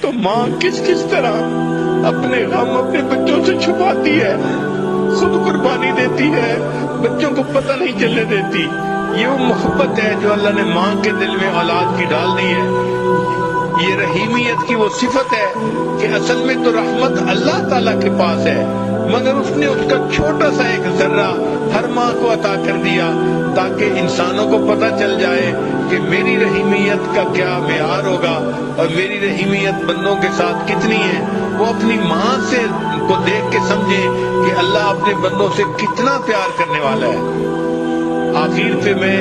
تو ماں کس کس طرح اپنے غم اپنے بچوں سے چھپاتی ہے، خود قربانی دیتی ہے، بچوں کو پتہ نہیں چلنے دیتی۔ یہ وہ محبت ہے جو اللہ نے ماں کے دل میں اولاد کی ڈال دی ہے۔ یہ رحیمیت کی وہ صفت ہے کہ اصل میں تو رحمت اللہ تعالیٰ کے پاس ہے، مگر اس نے اس کا چھوٹا سا ایک ذرہ ہر ماں کو عطا کر دیا تاکہ انسانوں کو پتہ چل جائے کہ میری رحیمیت کا کیا معیار ہوگا اور میری رحیمیت بندوں کے ساتھ کتنی ہے۔ وہ اپنی ماں سے کو دیکھ کے سمجھیں کہ اللہ اپنے بندوں سے کتنا پیار کرنے والا ہے۔ آخر پہ میں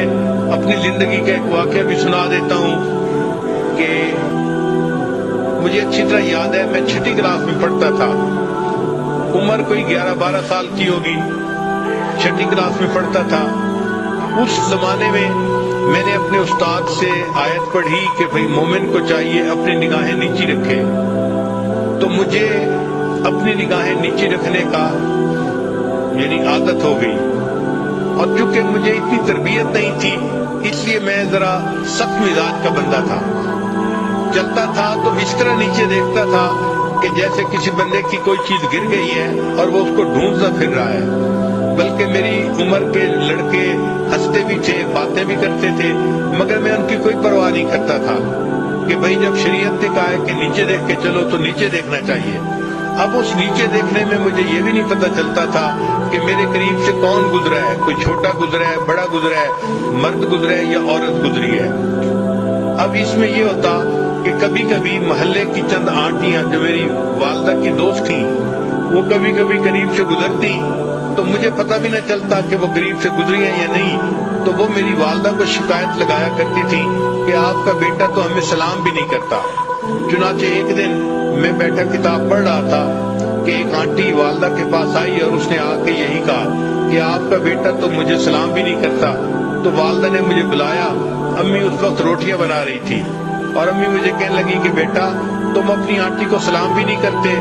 اپنی زندگی کا ایک واقعہ بھی سنا دیتا ہوں کہ مجھے اچھی طرح یاد ہے، میں 6ٹھی کلاس میں پڑھتا تھا، عمر کوئی 11-12 سال کی ہوگی، 6ٹھی کلاس میں پڑھتا تھا۔ اس زمانے میں نے اپنے استاد سے آیت پڑھی کہ بھئی مومن کو چاہیے اپنی نگاہیں نیچی رکھے، تو مجھے اپنی نگاہیں نیچی رکھنے کا یعنی عادت ہو گئی، اور چونکہ مجھے اتنی تربیت نہیں تھی اس لیے میں ذرا سخت مزاج کا بندہ تھا۔ چلتا تھا تو اس طرح نیچے دیکھتا تھا کہ جیسے کسی بندے کی کوئی چیز گر گئی ہے اور وہ اس کو ڈھونڈتا پھر رہا ہے۔ بلکہ میری عمر کے لڑکے ہنستے بھی تھے، باتیں بھی کرتے تھے، مگر میں ان کی کوئی پرواہ نہیں کرتا تھا کہ بھئی جب شریعت نے کہا ہے کہ نیچے دیکھ کے چلو تو نیچے دیکھنا چاہیے۔ اب اس نیچے دیکھنے میں مجھے یہ بھی نہیں پتہ چلتا تھا کہ میرے قریب سے کون گزرا ہے، کوئی چھوٹا گزرا ہے، بڑا گزرا ہے، مرد گزرا ہے یا عورت گزری ہے۔ اب اس میں یہ ہوتا کہ کبھی کبھی محلے کی چند آنٹیاں جو میری والدہ کی دوست تھیں وہ کبھی کبھی قریب سے گزرتی تو مجھے پتہ بھی نہ چلتا کہ وہ قریب سے گزری ہیں یا نہیں، تو وہ میری والدہ کو شکایت لگایا کرتی تھی کہ آپ کا بیٹا تو ہمیں سلام بھی نہیں کرتا۔ چنانچہ ایک دن میں بیٹھا کتاب پڑھ رہا تھا کہ ایک آنٹی والدہ کے پاس آئی اور اس نے آ کے یہی کہا کہ آپ کا بیٹا تو مجھے سلام بھی نہیں کرتا۔ تو والدہ نے مجھے بلایا، امی اس وقت روٹیاں بنا رہی تھی، اور امی مجھے کہنے لگی کہ بیٹا تم اپنی آنٹی کو سلام بھی نہیں کرتے،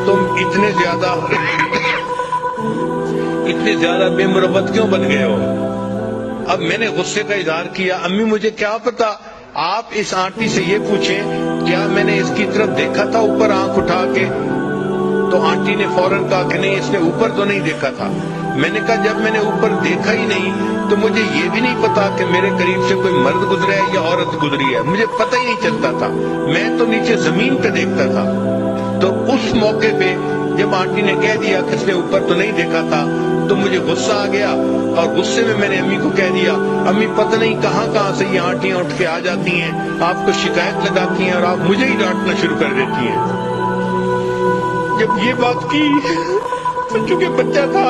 تم اتنے زیادہ بے مروت کیوں بن گئے ہو؟ اب میں نے غصے کا اظہار کیا، امی مجھے کیا پتا، آپ اس آنٹی سے یہ پوچھیں کیا میں نے اس کی طرف دیکھا تھا اوپر آنکھ اٹھا کے؟ تو آنٹی نے فوراً کہا کہ نہیں، اس نے اوپر تو نہیں دیکھا تھا۔ میں نے کہا جب میں نے اوپر دیکھا ہی نہیں تو مجھے یہ بھی نہیں پتا کہ میرے قریب سے کوئی مرد گزرا ہے یا عورت گزری ہے، مجھے پتہ ہی نہیں چلتا تھا، میں تو نیچے زمین پہ دیکھتا تھا۔ تو اس موقع پہ جب آنٹی نے کہہ دیا کہ اس نے اوپر تو نہیں دیکھا تھا تو مجھے غصہ آ گیا، اور غصے میں نے امی کو کہہ دیا امی پتہ نہیں کہاں کہاں سے یہ آنٹیاں اٹھ کے آ جاتی ہیں، آپ کو شکایت لگاتی ہیں اور آپ مجھے ہی ڈانٹنا شروع کر دیتی ہیں۔ جب یہ بات کی تو چونکہ بچہ تھا،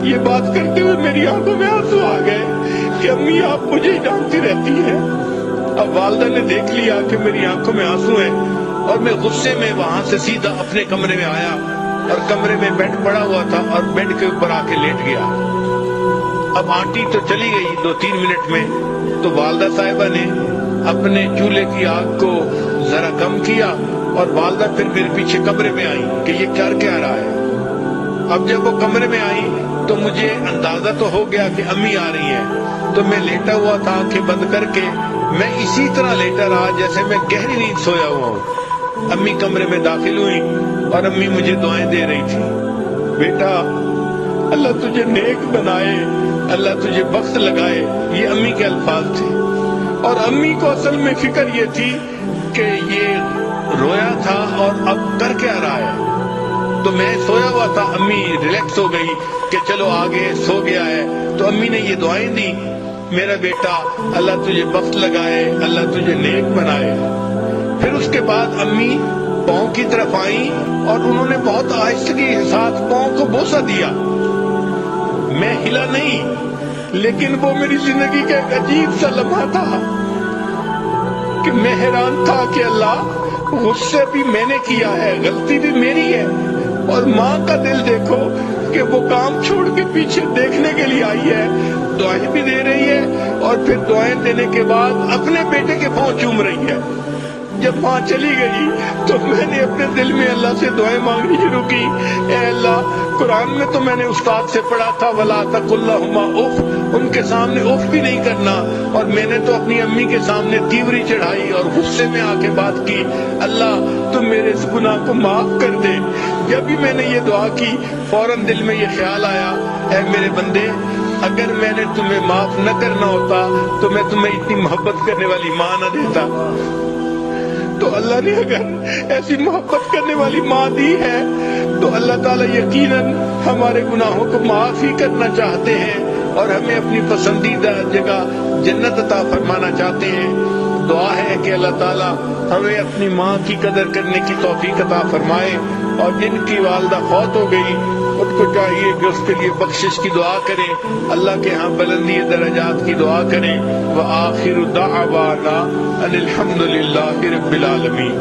یہ بات کرتے ہوئے میری آنکھوں میں آنسو آ گئے کہ امی آپ مجھے ہی ڈانٹتی رہتی ہیں۔ اب والدہ نے دیکھ لیا کہ میری آنکھوں میں آنسو ہیں، اور میں غصے میں وہاں سے سیدھا اپنے کمرے میں آیا، اور کمرے میں بیڈ پڑا ہوا تھا اور بیڈ کے اوپر آ کے لیٹ گیا۔ اب آنٹی تو چلی گئی 2-3 منٹ میں، تو والدہ صاحبہ نے اپنے چولہے کی آگ کو ذرا کم کیا اور والدہ پھر میرے پیچھے کمرے میں آئی کہ یہ کر کیا رہا ہے۔ اب جب وہ کمرے میں آئی تو مجھے اندازہ تو ہو گیا کہ امی آ رہی ہیں، تو میں لیٹا ہوا تھا آنکھیں بند کر کے، میں اسی طرح لیٹا رہا جیسے میں گہری نیند سویا ہوا ہوں۔ امی کمرے میں داخل ہوئی اور امی مجھے دعائیں دے رہی تھی، بیٹا اللہ تجھے نیک بنائے، اللہ تجھے بخت لگائے، یہ امی کے الفاظ تھے۔ اور امی کو اصل میں فکر یہ تھی کہ یہ رویا تھا اور اب کر کیا رہا ہے۔ تو میں سویا ہوا تھا، امی ریلیکس ہو گئی کہ چلو آگے سو گیا ہے، تو امی نے یہ دعائیں دی، میرا بیٹا اللہ تجھے بخت لگائے، اللہ تجھے نیک بنائے۔ پھر اس کے بعد امی پاؤں کی طرف آئیں اور انہوں نے بہت آہستگی کے ساتھ پاؤں کو بوسہ دیا۔ میں ہلا نہیں، لیکن وہ میری زندگی کا ایک عجیب سا لمحہ تھا کہ میں حیران تھا کہ اللہ غصے بھی میں نے کیا ہے، غلطی بھی میری ہے، اور ماں کا دل دیکھو کہ وہ کام چھوڑ کے پیچھے دیکھنے کے لیے آئی ہے، دعائیں بھی دے رہی ہے، اور پھر دعائیں دینے کے بعد اپنے بیٹے کے پاؤں چوم رہی ہے۔ اب جب ماں چلی گئی تو میں نے اپنے دل میں اللہ سے دعائیں مانگنی شروع کی، اے اللہ قرآن میں تو میں نے استاد سے پڑھا تھا وَلَا تَقُل لَّهُمَا اُفٍّ، ان کے سامنے اف بھی نہیں کرنا، اور میں نے تو اپنی امی کے سامنے تیوری چڑھائی اور غصے میں آ کے بات کی، اللہ تم میرے اس گناہ کو معاف کر دے۔ جب بھی میں نے یہ دعا کی فوراً دل میں یہ خیال آیا، اے میرے بندے اگر میں نے تمہیں معاف نہ کرنا ہوتا تو میں تمہیں اتنی محبت کرنے والی ماں نہ دیتا۔ تو اللہ نے اگر ایسی محبت کرنے والی ماں دی ہے تو اللہ تعالیٰ یقیناً ہمارے گناہوں کو معاف ہی کرنا چاہتے ہیں اور ہمیں اپنی پسندیدہ جگہ جنت عطا فرمانا چاہتے ہیں۔ دعا ہے کہ اللہ تعالیٰ ہمیں اپنی ماں کی قدر کرنے کی توفیق عطا فرمائے، اور جن کی والدہ فوت ہو گئی ان کو چاہیے کہ اس کے لیے بخشش کی دعا کریں، اللہ کے ہاں بلندی درجات کی دعا کریں۔ وآخر دعوانا ان الحمد للہ رب العالمین۔